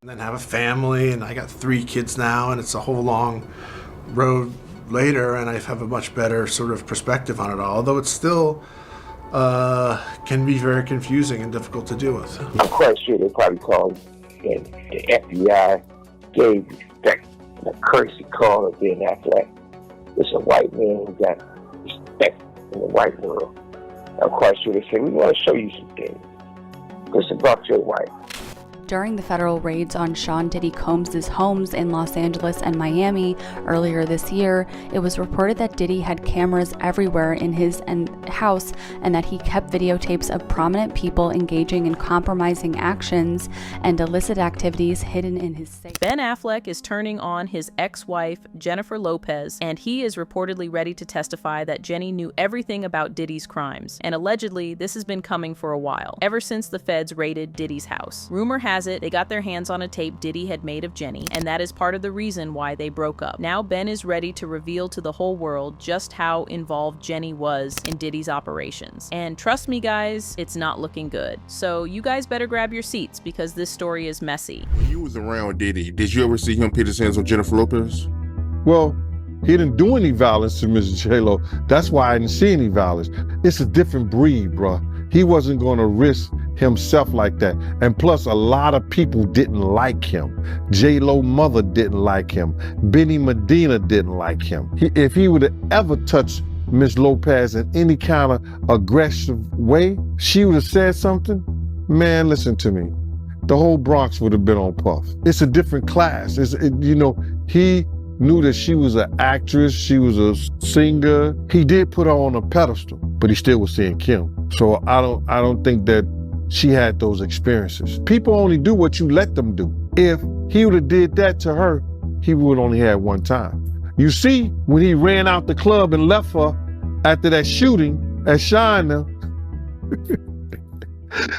And then have a family, and I got 3 kids now, and it's a whole long road later, and I have a much better sort of perspective on it all, although it's still can be very confusing and difficult to deal with. I'm quite sure they probably called, and the FBI gave respect and a courtesy call to Ben Affleck. It's a white man who got respect in the white world. I'm quite sure they said, we want to show you some things, because it's about your wife. During the federal raids on Sean Diddy Combs' homes in Los Angeles and Miami earlier this year, it was reported that Diddy had cameras everywhere in his house and that he kept videotapes of prominent people engaging in compromising actions and illicit activities hidden in his safe. Ben Affleck is turning on his ex-wife, Jennifer Lopez, and he is reportedly ready to testify that Jenny knew everything about Diddy's crimes. And allegedly, this has been coming for a while, ever since the feds raided Diddy's house. Rumor has it they got their hands on a tape Diddy had made of Jenny, and that is part of the reason why they broke up. Now Ben is ready to reveal to the whole world just how involved Jenny was in Diddy's operations. And trust me guys, it's not looking good. So you guys better grab your seats because this story is messy. When you was around Diddy, did you ever see him put his hands on Jennifer Lopez? Well, he didn't do any violence to Mrs. J-Lo. That's why I didn't see any violence. It's a different breed, bruh. He wasn't gonna risk himself like that. And plus, a lot of people didn't like him. J-Lo mother didn't like him. Benny Medina didn't like him. If he would have ever touched Miss Lopez in any kind of aggressive way, she would have said something, man, listen to me. The whole Bronx would have been on Puff. It's a different class. He knew that she was an actress, she was a singer. He did put her on a pedestal, but he still was seeing Kim. So I don't think that she had those experiences. People only do what you let them do. If he would have did that to her, he would only had one time. You see, when he ran out the club and left her after that shooting at China,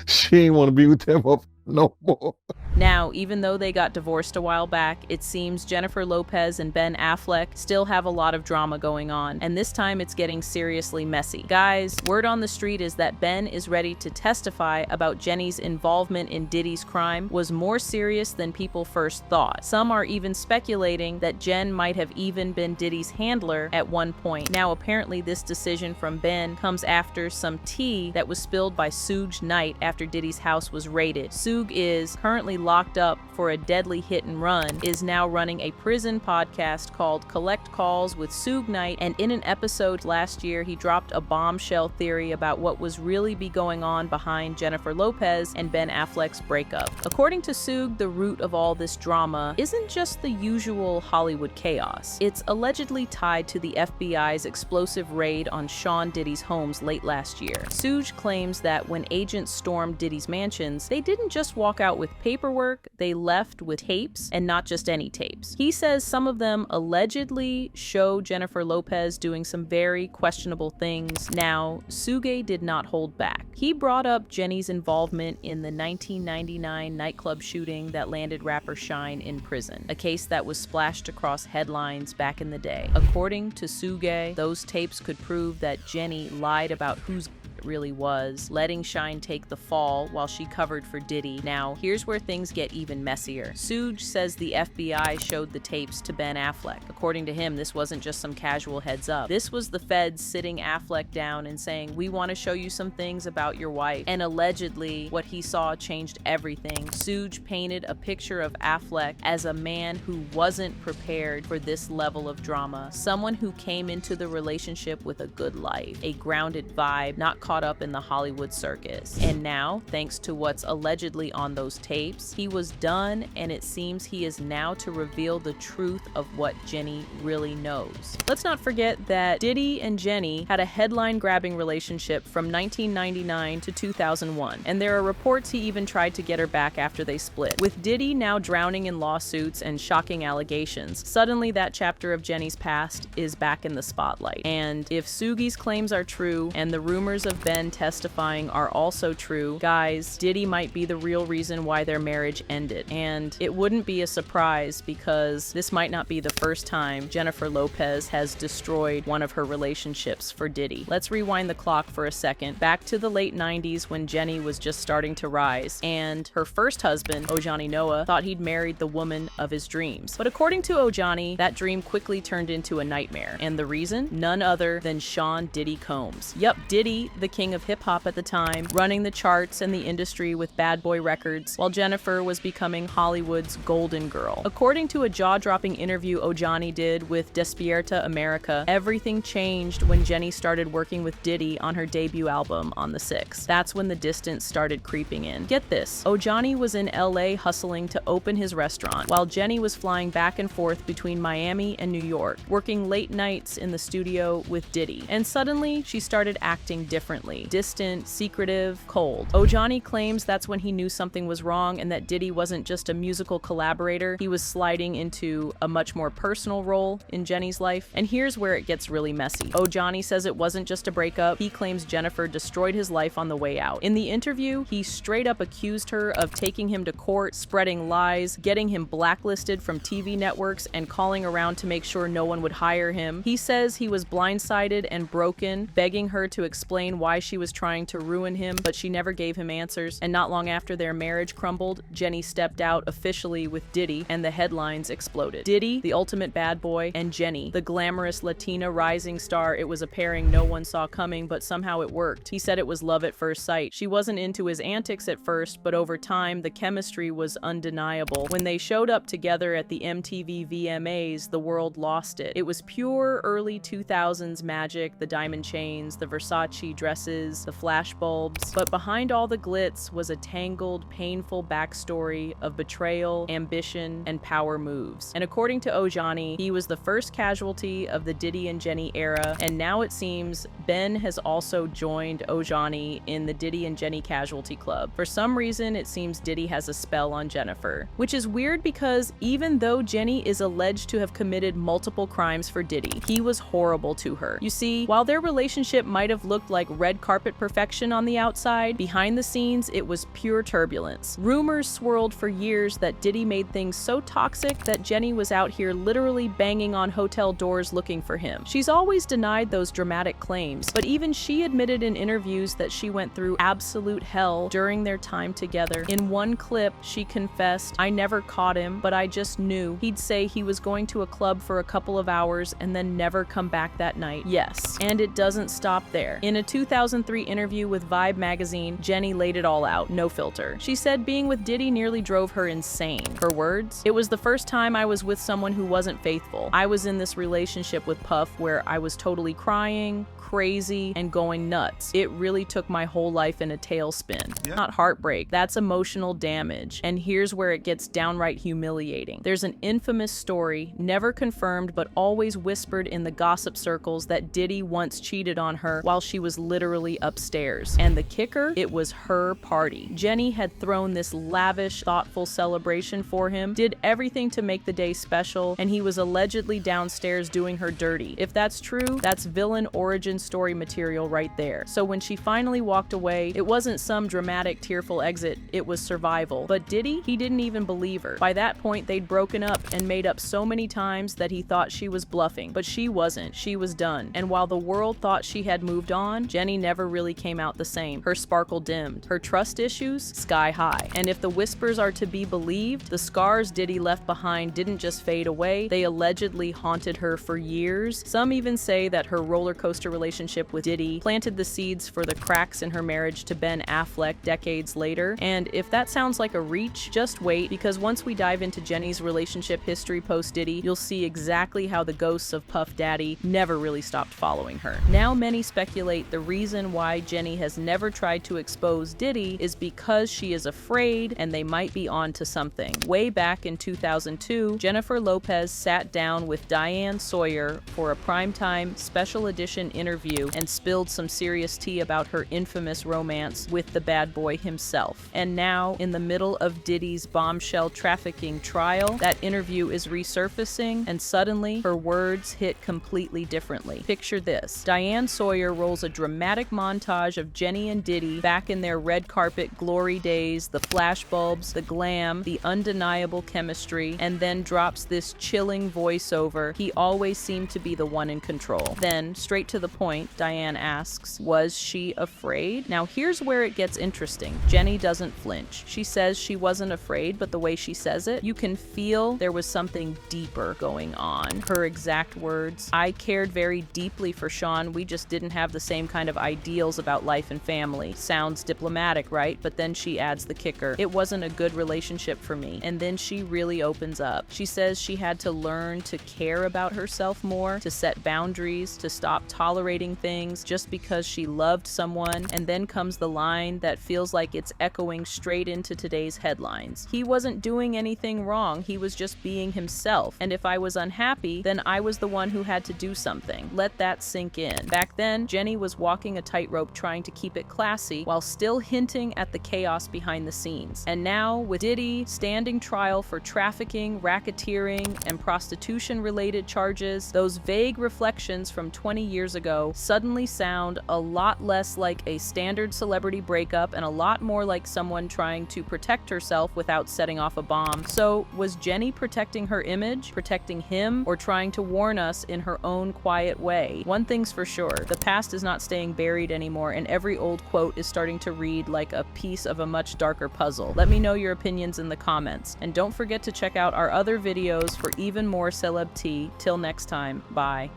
she ain't want to be with them no more. Now, even though they got divorced a while back, it seems Jennifer Lopez and Ben Affleck still have a lot of drama going on, and this time it's getting seriously messy. Guys, word on the street is that Ben is ready to testify about Jenny's involvement in Diddy's crime was more serious than people first thought. Some are even speculating that Jen might have even been Diddy's handler at one point. Now, apparently this decision from Ben comes after some tea that was spilled by Suge Knight after Diddy's house was raided. Suge is currently locked up for a deadly hit and run, is now running a prison podcast called Collect Calls with Suge Knight, and in an episode last year, he dropped a bombshell theory about what was really be going on behind Jennifer Lopez and Ben Affleck's breakup. According to Suge, the root of all this drama isn't just the usual Hollywood chaos. It's allegedly tied to the FBI's explosive raid on Sean Diddy's homes late last year. Suge claims that when agents stormed Diddy's mansions, they didn't just walk out with paperwork, they left with tapes, and not just any tapes. He says some of them allegedly show Jennifer Lopez doing some very questionable things. Now, Suge did not hold back. He brought up Jenny's involvement in the 1999 nightclub shooting that landed rapper Shine in prison, a case that was splashed across headlines back in the day. According to Suge, those tapes could prove that Jenny lied about whose it really was, letting Shine take the fall while she covered for Diddy. Now, here's where things get even messier. Suge says the FBI showed the tapes to Ben Affleck. According to him, this wasn't just some casual heads up. This was the feds sitting Affleck down and saying, we want to show you some things about your wife. And allegedly, what he saw changed everything. Suge painted a picture of Affleck as a man who wasn't prepared for this level of drama. Someone who came into the relationship with a good life, a grounded vibe, not caught up in the Hollywood circus. And now, thanks to what's allegedly on those tapes, he was done, and it seems he is now to reveal the truth of what Jenny really knows. Let's not forget that Diddy and Jenny had a headline-grabbing relationship from 1999 to 2001, and there are reports he even tried to get her back after they split. With Diddy now drowning in lawsuits and shocking allegations, suddenly that chapter of Jenny's past is back in the spotlight. And if Sugi's claims are true, and the rumors of of Ben testifying are also true, guys, Diddy might be the real reason why their marriage ended. And it wouldn't be a surprise because this might not be the first time Jennifer Lopez has destroyed one of her relationships for Diddy. Let's rewind the clock for a second, back to the late 90s when Jenny was just starting to rise, and her first husband, Ojani Noah, thought he'd married the woman of his dreams. But according to Ojani, that dream quickly turned into a nightmare. And the reason? None other than Sean Diddy Combs. Yup, Diddy, the king of hip-hop at the time, running the charts and the industry with Bad Boy Records, while Jennifer was becoming Hollywood's golden girl. According to a jaw-dropping interview Ojani did with Despierta America, everything changed when Jenny started working with Diddy on her debut album on the 6th. That's when the distance started creeping in. Get this, Ojani was in LA hustling to open his restaurant, while Jenny was flying back and forth between Miami and New York, working late nights in the studio with Diddy. And suddenly, she started acting differently. Distant, secretive, cold. Ojani claims that's when he knew something was wrong and that Diddy wasn't just a musical collaborator, he was sliding into a much more personal role in Jenny's life. And here's where it gets really messy. Ojani says it wasn't just a breakup, he claims Jennifer destroyed his life on the way out. In the interview, he straight up accused her of taking him to court, spreading lies, getting him blacklisted from TV networks, and calling around to make sure no one would hire him. He says he was blindsided and broken, begging her to explain why she was trying to ruin him, but she never gave him answers. And not long after their marriage crumbled, Jenny stepped out officially with Diddy, and the headlines exploded. Diddy, the ultimate bad boy, and Jenny, the glamorous Latina rising star. It was a pairing no one saw coming, but somehow it worked. He said it was love at first sight. She wasn't into his antics at first, but over time, the chemistry was undeniable. When they showed up together at the MTV VMAs, the world lost it. It was pure early 2000s magic, the diamond chains, the Versace dresses, the flash bulbs. But behind all the glitz was a tangled, painful backstory of betrayal, ambition, and power moves. And according to Ojani, he was the first casualty of the Diddy and Jenny era, and now it seems Ben has also joined Ojani in the Diddy and Jenny casualty club. For some reason, it seems Diddy has a spell on Jennifer, which is weird because even though Jenny is alleged to have committed multiple crimes for Diddy, he was horrible to her. You see, while their relationship might have looked like red carpet perfection on the outside, behind the scenes, it was pure turbulence. Rumors swirled for years that Diddy made things so toxic that Jenny was out here literally banging on hotel doors looking for him. She's always denied those dramatic claims, but even she admitted in interviews that she went through absolute hell during their time together. In one clip, she confessed, "I never caught him, but I just knew. He'd say he was going to a club for a couple of hours and then never come back that night." Yes, and it doesn't stop there. In a 2003 interview with Vibe magazine, Jenny laid it all out, no filter. She said being with Diddy nearly drove her insane. Her words, "It was the first time I was with someone who wasn't faithful. I was in this relationship with Puff where I was totally crying, crazy, and going nuts. It really took my whole life in a tailspin." Yeah. Not heartbreak, that's emotional damage. And here's where it gets downright humiliating. There's an infamous story, never confirmed but always whispered in the gossip circles, that Diddy once cheated on her while she was literally upstairs. And the kicker? It was her party. Jenny had thrown this lavish, thoughtful celebration for him, did everything to make the day special, and he was allegedly downstairs doing her dirty. If that's true, that's villain origin story material right there. So when she finally walked away, it wasn't some dramatic, tearful exit, it was survival. But Diddy, he didn't even believe her. By that point, they'd broken up and made up so many times that he thought she was bluffing. But she wasn't. She was done. And while the world thought she had moved on, Jenny never really came out the same. Her sparkle dimmed. Her trust issues, sky high. And if the whispers are to be believed, the scars Diddy left behind didn't just fade away, they allegedly haunted her for years. Some even say that her roller coaster relationship with Diddy planted the seeds for the cracks in her marriage to Ben Affleck decades later. And if that sounds like a reach, just wait, because once we dive into Jenny's relationship history post-Diddy, you'll see exactly how the ghosts of Puff Daddy never really stopped following her. Now many speculate the reason why Jenny has never tried to expose Diddy is because she is afraid and they might be on to something. Way back in 2002, Jennifer Lopez sat down with Diane Sawyer for a primetime special edition interview and spilled some serious tea about her infamous romance with the bad boy himself. And now, in the middle of Diddy's bombshell trafficking trial, that interview is resurfacing, and suddenly her words hit completely differently. Picture this. Diane Sawyer rolls a dramatic dramatic montage of Jenny and Diddy back in their red carpet glory days, the flashbulbs, the glam, the undeniable chemistry, and then drops this chilling voiceover. He always seemed to be the one in control. Then, straight to the point, Diane asks, was she afraid? Now here's where it gets interesting. Jenny doesn't flinch. She says she wasn't afraid, but the way she says it, you can feel there was something deeper going on. Her exact words, I cared very deeply for Sean, we just didn't have the same kind of ideals about life and family. Sounds diplomatic, right? But then she adds the kicker. It wasn't a good relationship for me. And then she really opens up. She says she had to learn to care about herself more, to set boundaries, to stop tolerating things just because she loved someone. And then comes the line that feels like it's echoing straight into today's headlines. He wasn't doing anything wrong. He was just being himself. And if I was unhappy, then I was the one who had to do something. Let that sink in. Back then, Jenny was walking a tightrope trying to keep it classy while still hinting at the chaos behind the scenes. And now, with Diddy standing trial for trafficking, racketeering, and prostitution-related charges, those vague reflections from 20 years ago suddenly sound a lot less like a standard celebrity breakup and a lot more like someone trying to protect herself without setting off a bomb. So, was Jenny protecting her image, protecting him, or trying to warn us in her own quiet way? One thing's for sure, the past is not staying buried anymore, and every old quote is starting to read like a piece of a much darker puzzle. Let me know your opinions in the comments, and don't forget to check out our other videos for even more celeb tea. Till next time, bye.